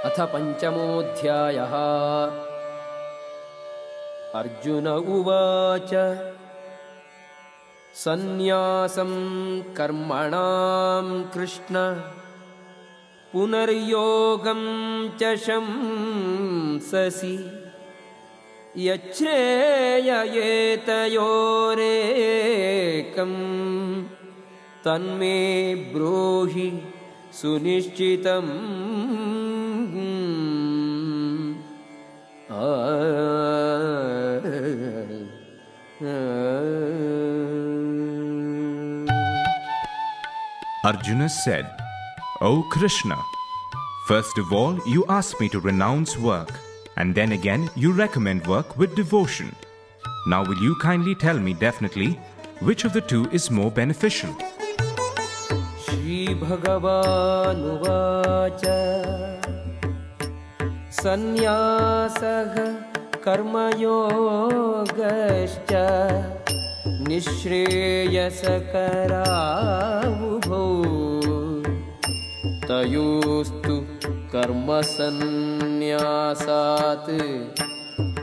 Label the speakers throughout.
Speaker 1: अथ पंचमोऽध्यायः। अर्जुन उवाच सन्न्यासं कर्मणां कृष्ण पुनर्योगं च शंससि यच्छ्रेययेतयोरेकं तन्मे ब्रूहि सुनिश्चितम्।
Speaker 2: Arjuna said, O Krishna, first of all you ask me to renounce work, and then again you recommend work with devotion. Now will you kindly tell me definitely which of the two is more beneficial?
Speaker 1: Shri Bhagavanuvāca Sannyāsaha karmayogascha nishreyasakaravubhau tayostu karma sannyāsāt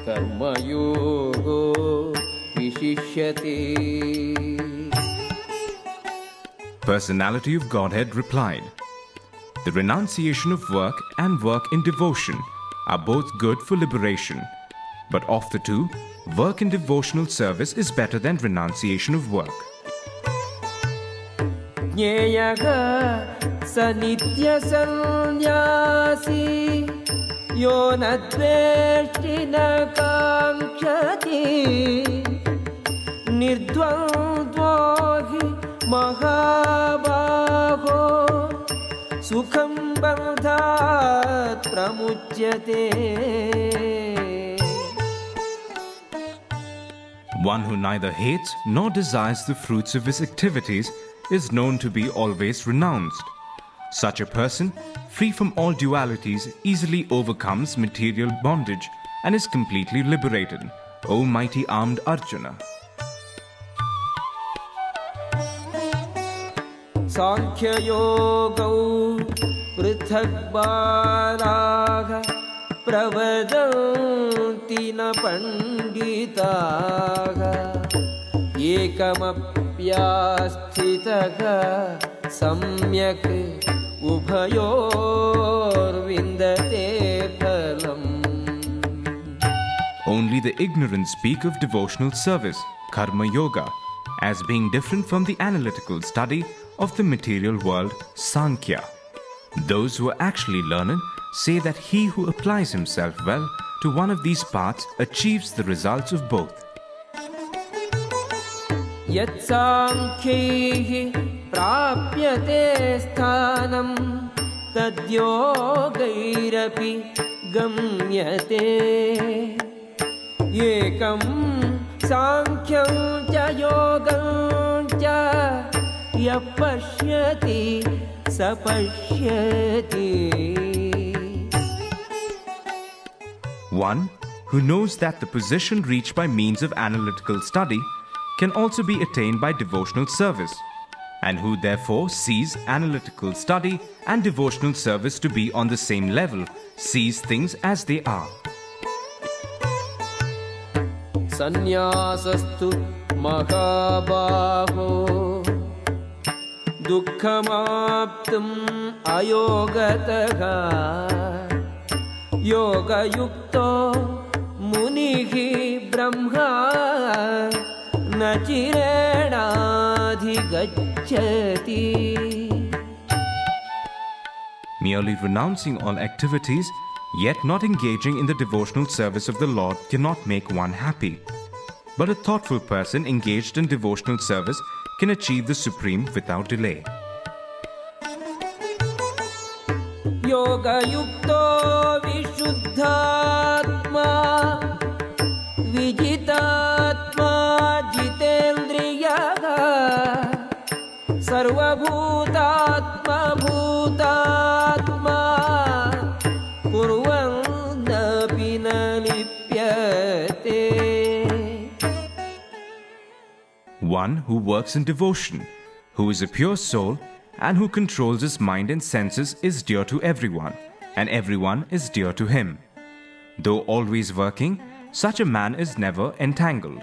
Speaker 1: karmayogo vishishyate.
Speaker 2: Personality of Godhead replied, the renunciation of work and work in devotion are both good for liberation. But of the two, work in devotional service is better than renunciation of work.
Speaker 1: Jnēyaha sanitya sannyāsi yo na dveshti na kāṅkṣati nirdvandvo hi mahabāho sukham bandhāt pramuchyate.
Speaker 2: One who neither hates nor desires the fruits of his activities is known to be always renounced. Such a person, free from all dualities, easily overcomes material bondage and is completely liberated, O mighty armed Arjuna.
Speaker 1: Sankhya yogau prithak balaga pravadanti na panditaga ekamapyasthitaga samyak ubhayor vindate phalam.
Speaker 2: Only the ignorant speak of devotional service, karma yoga, as being different from the analytical study of the material world, Sankhya. Those who are actually learned say that he who applies himself well to one of these paths achieves the results of both.
Speaker 1: Yat sankhyehi prapyate sthanam tad yogairapi gamyate ekam sankhyam cha yogam cha yapashyati sapashyati.
Speaker 2: One who knows that the position reached by means of analytical study can also be attained by devotional service, and who therefore sees analytical study and devotional service to be on the same level, sees things as they are.
Speaker 1: Sannyasastu mahabāho dukkhamāptum ayogataha yoga yukto munihi brahma na chirenadhigacchati.
Speaker 2: Merely renouncing all activities, yet not engaging in the devotional service of the Lord cannot make one happy. But a thoughtful person engaged in devotional service can achieve the supreme without delay.
Speaker 1: Yoga yukto vishuddhatma vijitatma jitendriyaha sarvabhutatma bhutatma kurvannapi na lipyate.
Speaker 2: One who works in devotion, who is a pure soul, and who controls his mind and senses is dear to everyone, and everyone is dear to him. Though always working, such a man is never entangled.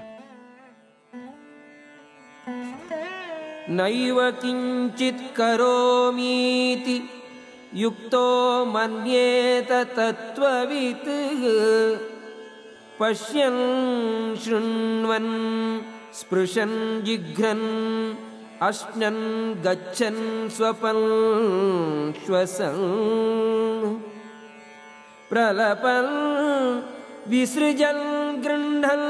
Speaker 1: Naiva kinchit karomiti yukto manyeta tattvavit pashyan shrunvan sprushan jigran ashnan gachan swapan shwasan pralapan visrijan grindhan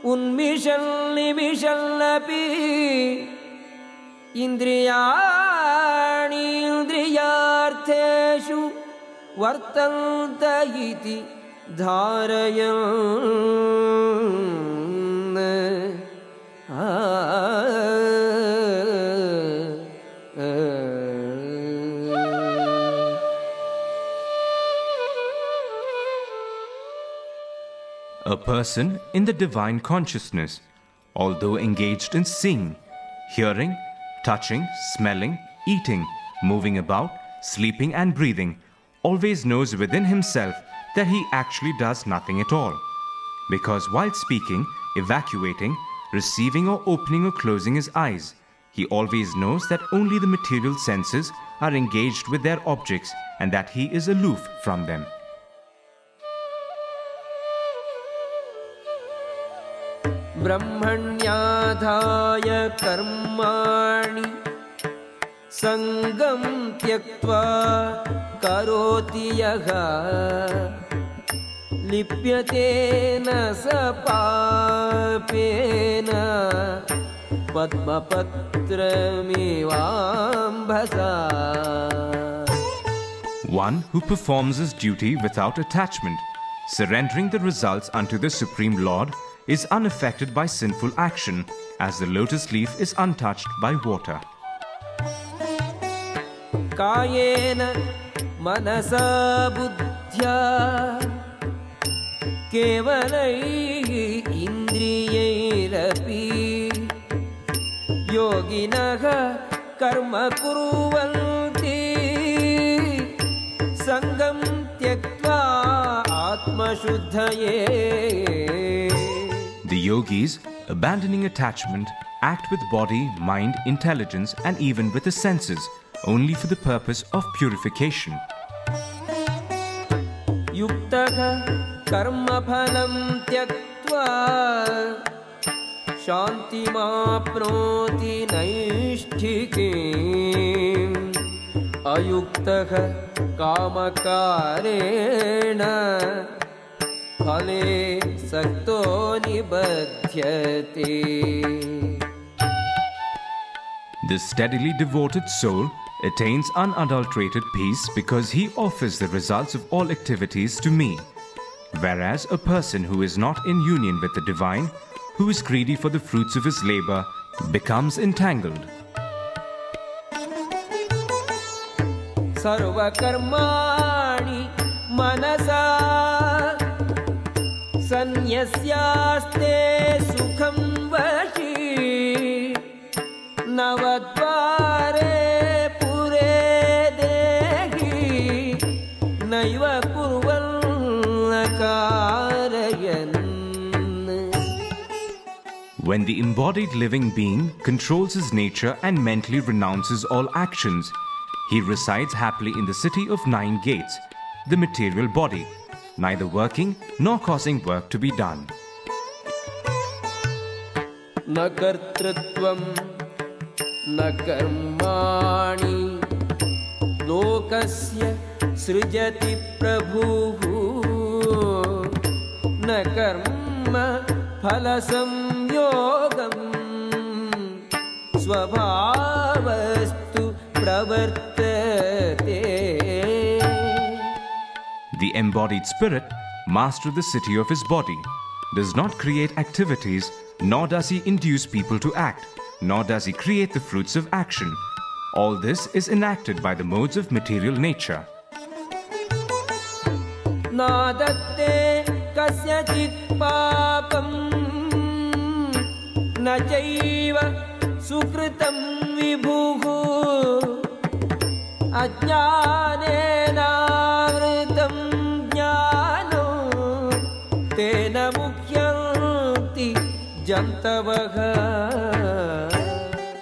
Speaker 1: unmishal nimishalapi indriyani indriyartheshu vartanta iti dharayan.
Speaker 2: A person in the divine consciousness, although engaged in seeing, hearing, touching, smelling, eating, moving about, sleeping and breathing, always knows within himself that he actually does nothing at all. Because while speaking, evacuating, receiving or opening or closing his eyes, he always knows that only the material senses are engaged with their objects and that he is aloof from them.
Speaker 1: ब्रह्मण्याधाय कर्माणि संगं त्यक्त्वा करोति यः लिप्यते न स पापेन पद्मपत्रमिवाम्भसा.
Speaker 2: One who performs his duty without attachment, surrendering the results unto the Supreme Lord, is unaffected by sinful action, as the lotus leaf is untouched by water.
Speaker 1: Kayena manasa buddhya kevalai indriyairapi yoginaha karma kuruvanti sangam tyaktva atma shuddhaye.
Speaker 2: The yogis, abandoning attachment, act with body, mind, intelligence and even with the senses, only for the purpose of purification.
Speaker 1: Yuktaha karma phalam tyaktva shantimapnoti naishtikim ayuktaha kamakarena phale sakto nibadhyate.
Speaker 2: The steadily devoted soul attains unadulterated peace because he offers the results of all activities to me, whereas a person who is not in union with the divine, who is greedy for the fruits of his labor, becomes entangled.
Speaker 1: Sarva karmani manasa sanyasyaste sukham vashi navadvare pure dehi naiva kurvan karayan.
Speaker 2: When the embodied living being controls his nature and mentally renounces all actions, he resides happily in the city of 9 gates, the material body, neither working nor causing work to be done.
Speaker 1: Na kartrutvam na karmani lokasya srijati prabhu na karma phala samyogam svabhavastu pravartate.
Speaker 2: The embodied spirit, master of the city of his body, does not create activities, nor does he induce people to act, nor does he create the fruits of action. All this is enacted by the modes of material nature.
Speaker 1: Nadatte kasyachit papam na chaiva sukritam vibhuhu ajnanena jantavaha.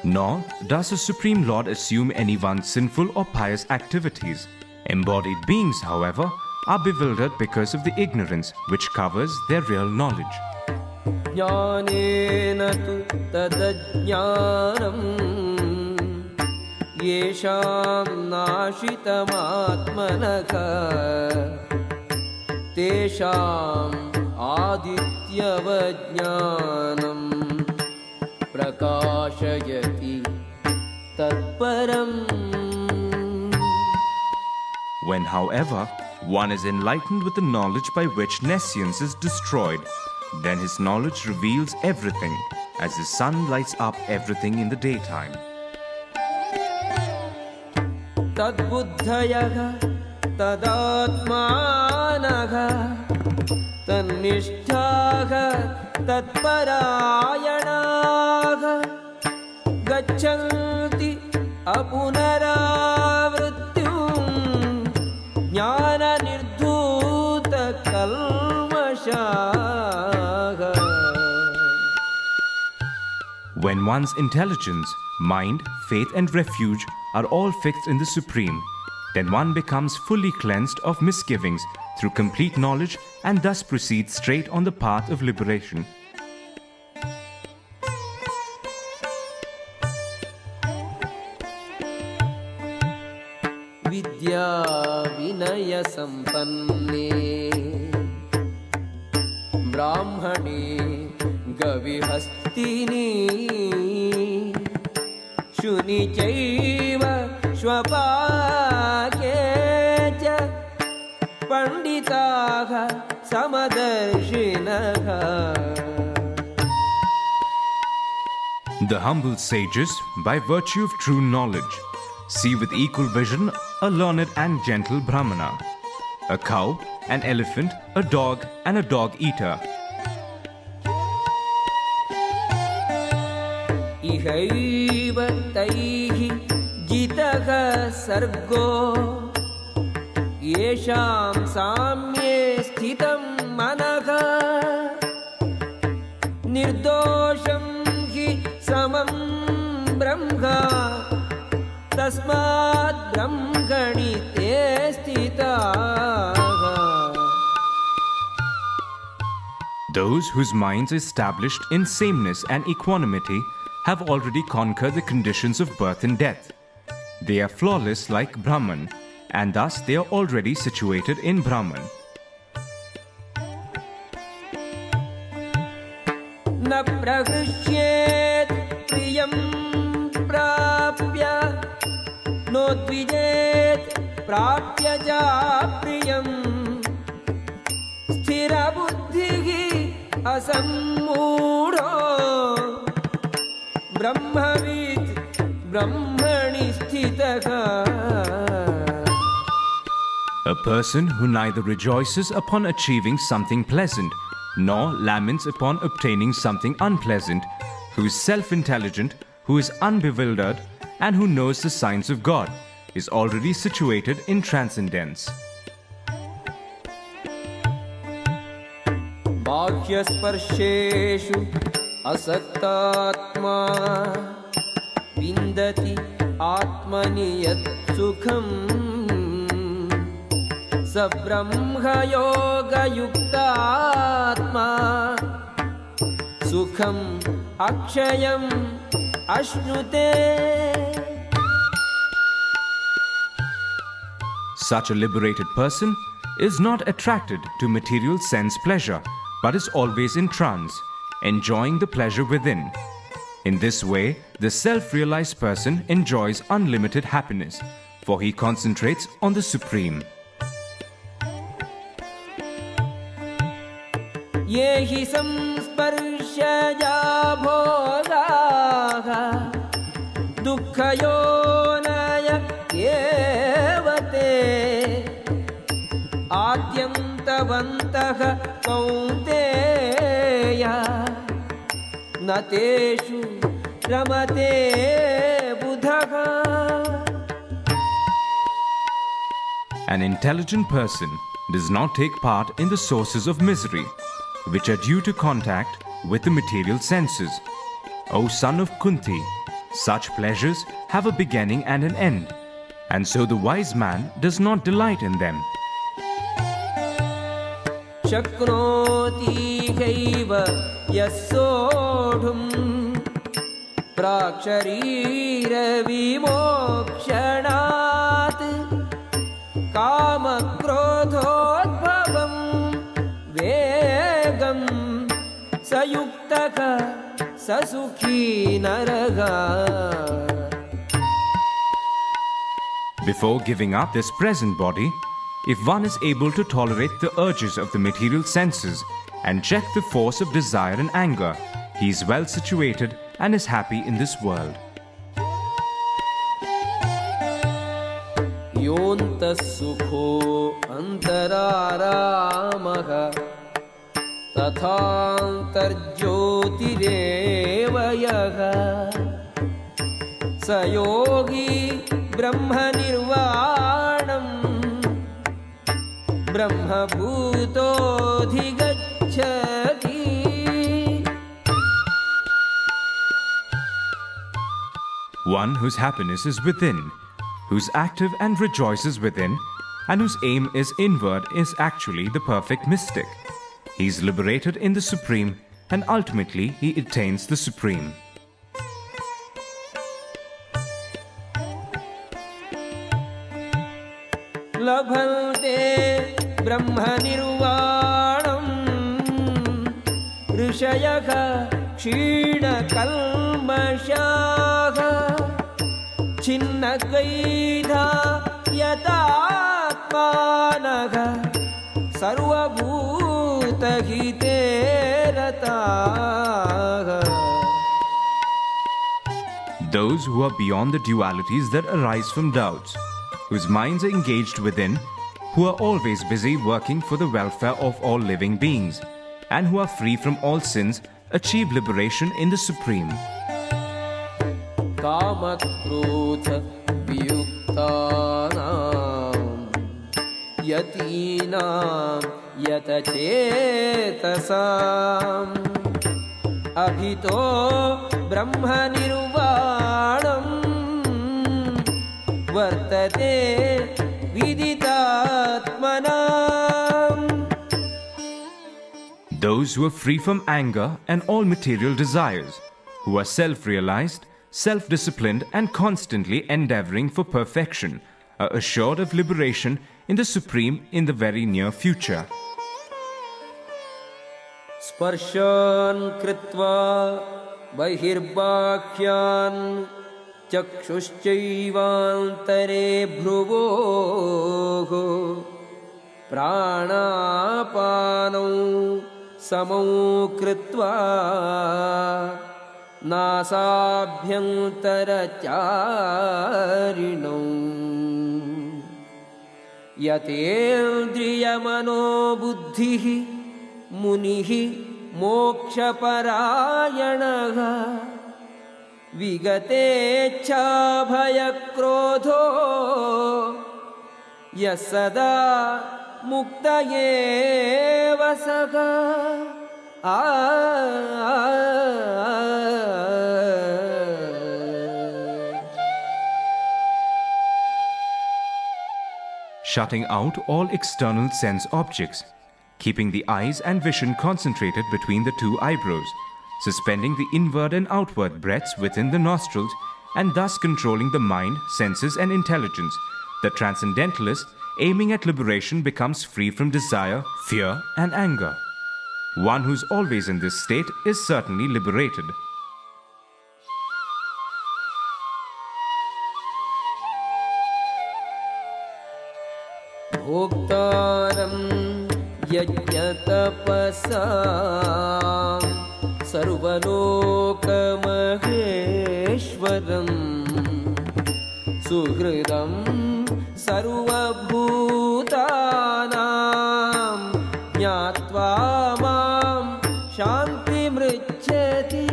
Speaker 2: Nor does the Supreme Lord assume anyone's sinful or pious activities. Embodied beings, however, are bewildered because of the ignorance which covers their real knowledge.
Speaker 1: Jnanena tu tadajnanam yesham nashitam atmanaka tesham adityavajnanam prakashayati tatparam.
Speaker 2: When, however, one is enlightened with the knowledge by which nescience is destroyed, then his knowledge reveals everything, as the sun lights up everything in the daytime.
Speaker 1: Tadbuddhayaha tadatmanaha tannishtaha tatparayanaha gacchanti apunaravrityum jnana nirdhuta kalmashaha.
Speaker 2: When one's intelligence, mind, faith and refuge are all fixed in the Supreme, then one becomes fully cleansed of misgivings through complete knowledge and thus proceeds straight on the path of liberation.
Speaker 1: Vidya vinaya sampanne brahmane gavihastini shuni chaiva shvapakecha panditaha samadarshinaha.
Speaker 2: The humble sages, by virtue of true knowledge, see with equal vision a learned and gentle Brahmana, a cow, an elephant, a dog and a dog-eater.
Speaker 1: Ihaiva taihi jitaha sargo yesham samye sthitam manaha nirdosham hi samam brahma tasmad brahmani te sthitaha.
Speaker 2: Those whose minds are established in sameness and equanimity have already conquered the conditions of birth and death. They are flawless like Brahman, and thus they are already situated in Brahman.
Speaker 1: Na prahrishyet priyam prapya nodvijet prapya ja priyam sthira buddhihi asammudho brahmavid brahmani sthitaha.
Speaker 2: A person who neither rejoices upon achieving something pleasant nor laments upon obtaining something unpleasant, who is self-intelligent, who is unbewildered, and who knows the signs of God, is already situated in transcendence.
Speaker 1: Bhāgyasparsheshu asaktatma vindati atmani yat sukham sabrahma yoga yuktatma sukham akshayam ashnute.
Speaker 2: Such a liberated person is not attracted to material sense pleasure, but is always in trance, enjoying the pleasure within. In this way, the self-realized person enjoys unlimited happiness, for he concentrates on the Supreme.
Speaker 1: Yehi samsparshaja bhogaha dukkayonaya evate adyantavantah kaunteya nateshu ramate buddhaha.
Speaker 2: An intelligent person does not take part in the sources of misery, which are due to contact with the material senses. O son of Kunti, such pleasures have a beginning and an end, and so the wise man does not delight in them.
Speaker 1: Shaknoti kaiva yasodhum praksharira vimokshanat kama krodhodbhavam vegam sayuktaka sasukhi naraga.
Speaker 2: Before giving up this present body, if one is able to tolerate the urges of the material senses and check the force of desire and anger, he is well situated and is happy in this world.
Speaker 1: Yontas sukho antararamaha tathantarjyotirevayaha sayogi brahma nirvanam brahma bhutodhigacchati.
Speaker 2: One whose happiness is within, who's active and rejoices within, and whose aim is inward is actually the perfect mystic. He is liberated in the Supreme, and ultimately he attains the Supreme.
Speaker 1: Labhante brahma nirvanam rishayaka kshina kalmashaha chinna gaidha yatatmanaha sarvabhuta hite rataha.
Speaker 2: Those who are beyond the dualities that arise from doubts, whose minds are engaged within, who are always busy working for the welfare of all living beings, and who are free from all sins, achieve liberation in the Supreme.
Speaker 1: Kama krodha viyuktanam yatinam yatachetasam abhito brahma nirvanam vartate viditatmanam.
Speaker 2: Those who are free from anger and all material desires, who are self-realized, self-disciplined and constantly endeavoring for perfection, are assured of liberation in the Supreme in the very near future.
Speaker 1: Sparshan kritva bahirbakhyan चक्षुश्चैवान्तरे भ्रुवोः प्राणापानौ समौ कृत्वा नासाभ्यन्तरचारिणौ यतेन्द्रियमनोबुद्धिः मुनिः मोक्षपरायणः विगतेच्छा भयक्रोधो यः सदा मुक्त एव सः.
Speaker 2: Shutting out all external sense objects, keeping the eyes and vision concentrated between the two eyebrows, suspending the inward and outward breaths within the nostrils, and thus controlling the mind, senses and intelligence, the transcendentalist, aiming at liberation, becomes free from desire, fear and anger. One who's always in this state is certainly liberated.
Speaker 1: Bhoktaram yajñatapasam sarvalokamaheshwaram suhridam sarvabhutanam jnatva mam shantimrichyati.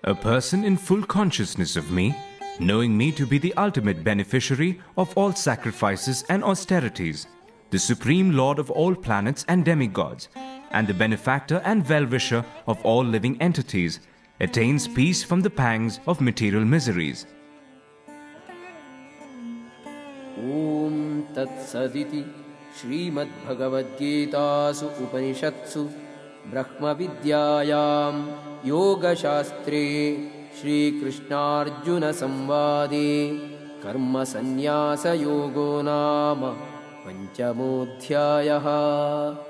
Speaker 2: A person in full consciousness of me, knowing me to be the ultimate beneficiary of all sacrifices and austerities, the supreme lord of all planets and demigods, and the benefactor and well-wisher of all living entities, attains peace from the pangs of material miseries.
Speaker 1: Om Tat Saditi Srimad-Bhagavad-Gitasu Upanishadsu Brahma Vidyayam Yoga Shastre Shri Krishnarjuna Samvade Karma Sannyasa Yogo Nama Panchamodhyayaha.